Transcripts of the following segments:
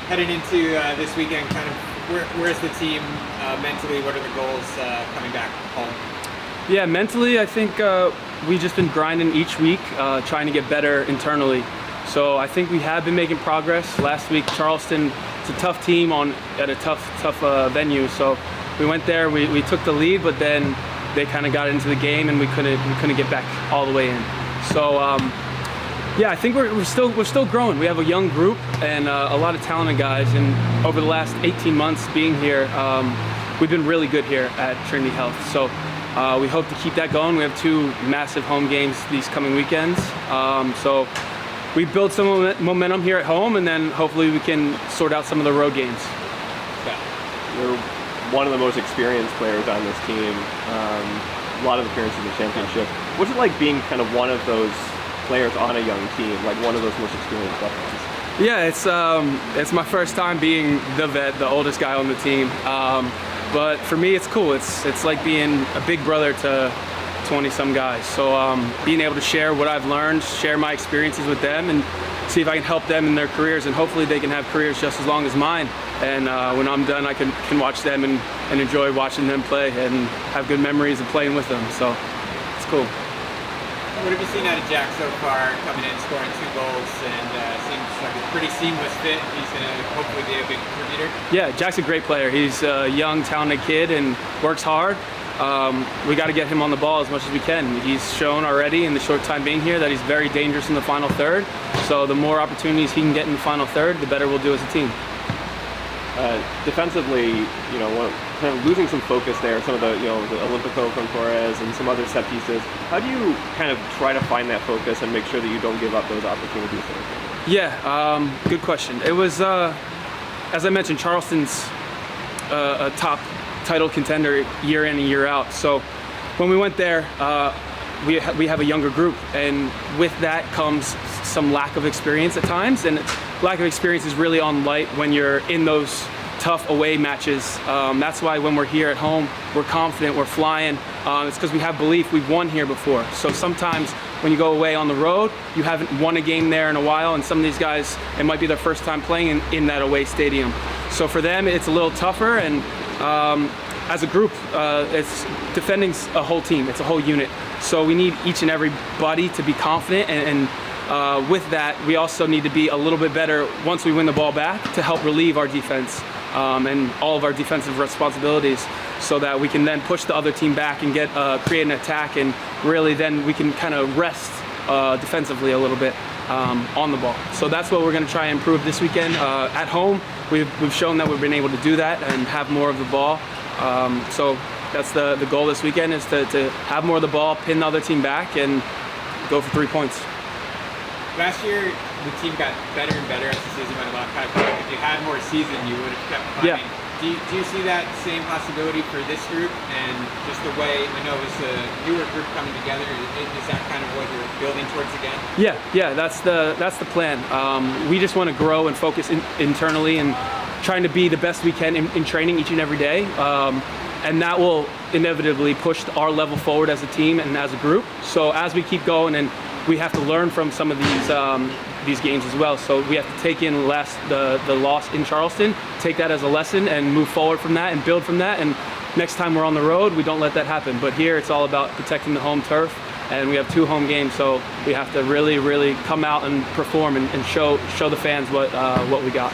heading into this weekend, kind of where's the team mentally? What are the goals coming back home? Yeah, mentally, I think we've just been grinding each week, trying to get better internally. So I think we have been making progress. Last week, Charleston, it's a tough team at a tough venue. So we went there, we took the lead, but then they kind of got into the game and we couldn't get back all the way in. So yeah, I think we're still growing. We have a young group and a lot of talented guys. And over the last 18 months being here, we've been really good here at Trinity Health. So we hope to keep that going. We have 2 massive home games these coming weekends. So we built some momentum here at home, and then hopefully we can sort out some of the road games. Yeah. You're one of the most experienced players on this team. A lot of appearances in the championship. What's it like being kind of one of those players on a young team, like one of those most experienced veterans? Yeah, it's my first time being the vet, the oldest guy on the team. But for me, it's cool. It's like being a big brother to 20-some guys. So being able to share what I've learned, share my experiences with them, and see if I can help them in their careers, and hopefully they can have careers just as long as mine. And when I'm done, I can watch them and enjoy watching them play and have good memories of playing with them. So it's cool. What have you seen out of Jack so far, coming in, scoring 2 goals, and seems like a pretty seamless fit? He's going to hopefully be a big contributor. Yeah, Jack's a great player. He's a young, talented kid and works hard. We got to get him on the ball as much as we can. He's shown already in the short time being here that he's very dangerous in the final third. So the more opportunities he can get in the final third, the better we'll do as a team. Defensively, kind of losing some focus there, some of the Olympico from Torres and some other set pieces. How do you kind of try to find that focus and make sure that you don't give up those opportunities? Yeah, good question. It was, as I mentioned, Charleston's a top title contender year in and year out. So when we went there, we have a younger group, and with that comes some lack of experience at times, and lack of experience is really on light when you're in those tough away matches. That's why when we're here at home, we're confident, we're flying. It's because we have belief, we've won here before. So sometimes when you go away on the road, you haven't won a game there in a while, and some of these guys, it might be their first time playing in that away stadium. So for them, it's a little tougher, and as a group, it's defending a whole team, it's a whole unit. So we need each and everybody to be confident, and with that, we also need to be a little bit better once we win the ball back to help relieve our defense and all of our defensive responsibilities, so that we can then push the other team back and create an attack, and really then we can kind of rest defensively a little bit on the ball. So that's what we're going to try and improve this weekend. At home, we've shown that we've been able to do that and have more of the ball. So that's the goal this weekend, is to have more of the ball, pin the other team back, and go for 3 points. Last year, the team got better and better as the season went along. Kind of felt like if you had more season, you would have kept climbing. Yeah. Do you see that same possibility for this group, and just the way, I know it's a newer group coming together, is that kind of what you're building towards again? Yeah, that's the plan. We just want to grow and focus internally and trying to be the best we can in training each and every day. And that will inevitably push our level forward as a team and as a group. So as we keep going, and we have to learn from some of these games as well. So we have to take in the loss in Charleston, take that as a lesson, and move forward from that and build from that. And next time we're on the road, we don't let that happen. But here, it's all about protecting the home turf, and we have 2 home games, so we have to really, really come out and perform and show the fans what we got.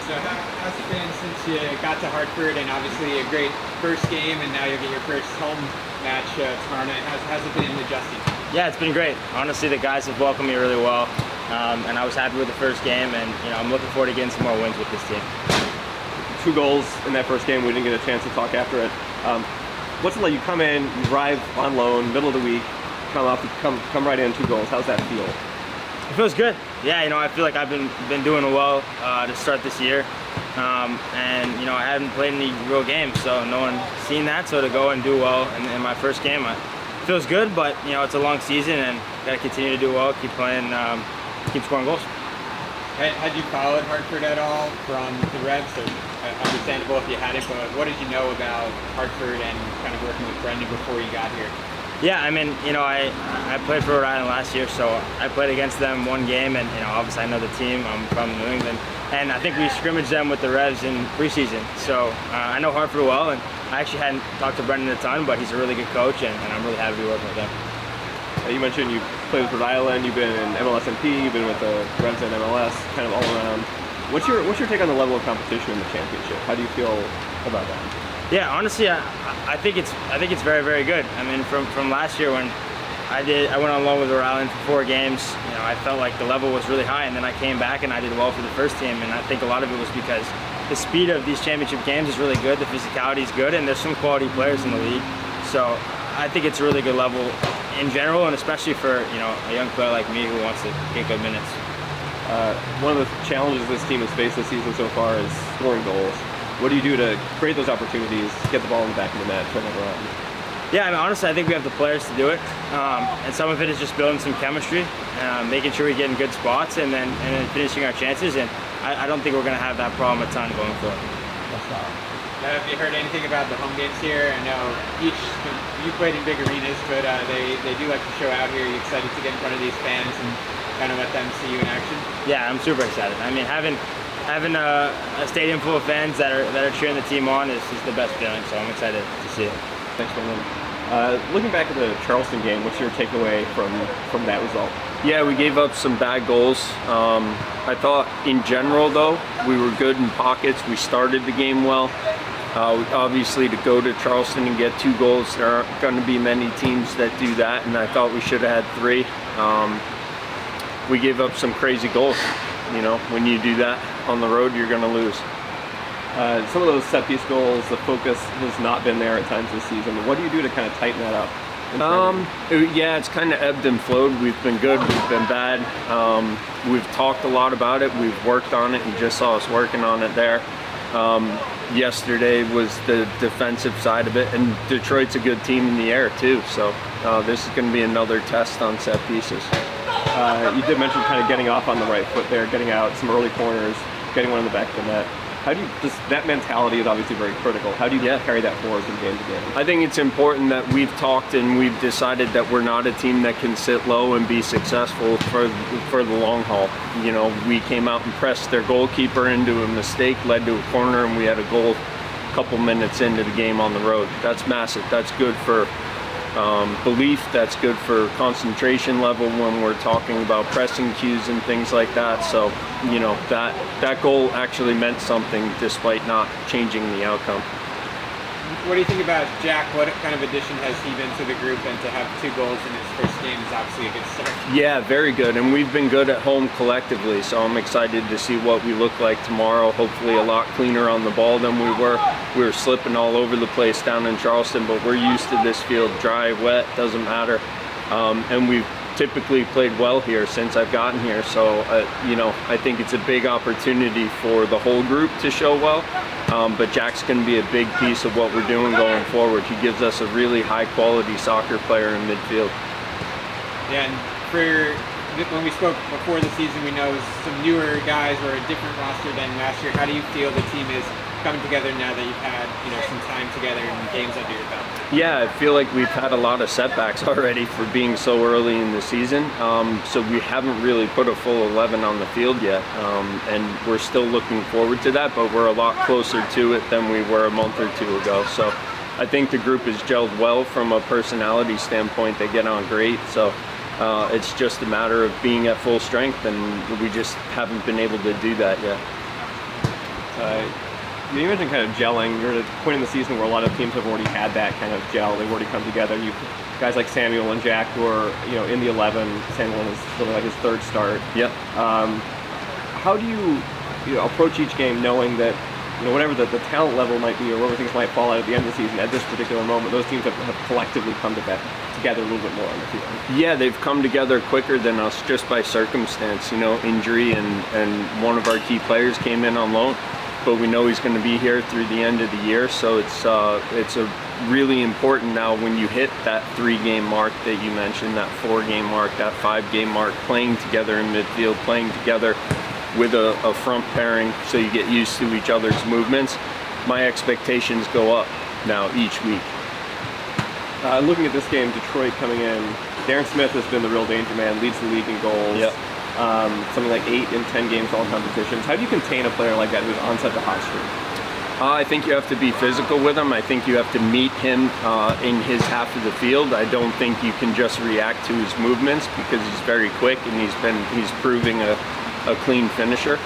So how's it been since you got to Hartford, and obviously a great first game, and now you'll get your first home match tomorrow night? How's it been adjusting? Yeah, it's been great. Honestly, the guys have welcomed me really well, and I was happy with the first game, and I'm looking forward to getting some more wins with this team. 2 goals in that first game. We didn't get a chance to talk after it. What's it like? You come in, you arrive on loan, middle of the week, come right in, 2 goals. How's that feel? It feels good. Yeah, I feel like I've been doing well to start this year, and I haven't played any real games, so no one's seen that. So to go and do well in my first game, feels good. But it's a long season, and got to continue to do well, keep playing, keep scoring goals. Had you followed Hartford at all from the Revs? So understandable if you hadn't, but what did you know about Hartford and kind of working with Brendan before you got here? Yeah, I played for Rhode Island last year, so I played against them 1 game, and obviously I know the team. I'm from New England, And I think we scrimmaged them with the Revs in preseason. So I know Hartford well, and I actually hadn't talked to Brendan a ton, but he's a really good coach, and I'm really happy to be working with him. You mentioned you played with Rhode Island, you've been in MLSNP, you've been with the Revs and MLS, kind of all around. What's your take on the level of competition in the championship? How do you feel about that? Yeah, honestly, I think it's very, very good. I mean, from last year when I went on loan with Rhode Island for 4 games. You know, I felt like the level was really high, and then I came back and I did well for the first team. And I think a lot of it was because the speed of these championship games is really good, the physicality is good, and there's some quality players in the league. So I think it's a really good level in general, and especially for a young player like me who wants to get good minutes. One of the challenges this team has faced this season so far is scoring goals. What do you do to create those opportunities, get the ball in the back of the net, turn it around? Yeah, I mean, honestly, I think we have the players to do it, and some of it is just building some chemistry, making sure we get in good spots, and then finishing our chances. And I don't think we're going to have that problem a ton going forward. Have you heard anything about the home games here? I know you played in big arenas, but they do like to show out here. Are you excited to get in front of these fans and kind of let them see you in action? Yeah, I'm super excited. I mean, having a stadium full of fans that are cheering the team on is the best feeling. So I'm excited to see it. Thanks, Brendan. Looking back at the Charleston game, what's your takeaway from that result? Yeah, we gave up some bad goals. I thought in general, though, we were good in pockets. We started the game well. Obviously, to go to Charleston and get 2 goals, there aren't going to be many teams that do that, and I thought we should have had 3. We gave up some crazy goals. You know, when you do that on the road, you're going to lose. Some of those set-piece goals, the focus has not been there at times this season. What do you do to kind of tighten that up? Yeah, it's kind of ebbed and flowed. We've been good, we've been bad. We've talked a lot about it. We've worked on it. You just saw us working on it there. Yesterday was the defensive side of it, and Detroit's a good team in the air too. So this is going to be another test on set pieces. You did mention kind of getting off on the right foot there, getting out some early corners, getting one in the back of the net. How do you that mentality is obviously very critical. How do you carry that forward from game to game? I think it's important that we've talked and we've decided that we're not a team that can sit low and be successful for the long haul. You know, we came out and pressed their goalkeeper into a mistake, led to a corner, and we had a goal a couple minutes into the game on the road. That's massive. That's good for belief. That's good for concentration level when we're talking about pressing cues and things like that. So, you know, that goal actually meant something despite not changing the outcome. What do you think about Jack? What kind of addition has he been to the group, and to have 2 goals in his first game is obviously a good start? Yeah, very good, and we've been good at home collectively, so I'm excited to see what we look like tomorrow. Hopefully a lot cleaner on the ball than we were. We were slipping all over the place down in Charleston, but we're used to this field, dry, wet, doesn't matter. And we've typically played well here since I've gotten here, so you know, I think it's a big opportunity for the whole group to show well. But Jack's going to be a big piece of what we're doing going forward. He gives us a really high-quality soccer player in midfield. Yeah, and when we spoke before the season, we know some newer guys or a different roster than last year. How do you feel the team is coming together now that you've had some time together and games under your belt? Yeah, I feel like we've had a lot of setbacks already for being so early in the season. So we haven't really put a full 11 on the field yet, and we're still looking forward to that, but we're a lot closer to it than we were a month or 2 ago. So I think the group has gelled well from a personality standpoint. They get on great, so it's just a matter of being at full strength, and we just haven't been able to do that yet. You mentioned kind of gelling. You're at a point in the season where a lot of teams have already had that kind of gel. They've already come together. You guys like Samuel and Jack who are in the 11. Samuel is really like his 3rd start. Yep. How do you approach each game knowing that whatever the talent level might be or whatever things might fall out at the end of the season, at this particular moment, those teams have collectively come together a little bit more on the field? Yeah, they've come together quicker than us just by circumstance. Injury and one of our key players came in on loan, but we know he's going to be here through the end of the year. So it's a really important now when you hit that 3-game mark that you mentioned, that 4-game mark, that 5-game mark, playing together in midfield, playing together with a front pairing so you get used to each other's movements. My expectations go up now each week. Looking at this game, Detroit coming in, Darren Smith has been the real danger man, leads the league in goals. Yep. something like 8 in 10 games all competitions. How do you contain a player like that who's on such a hot streak? I think you have to be physical with him. I think you have to meet him in his half of the field. I don't think you can just react to his movements because he's very quick and he's proving a clean finisher.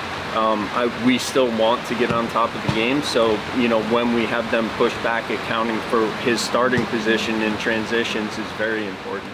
We still want to get on top of the game, so when we have them push back, accounting for his starting position in transitions is very important.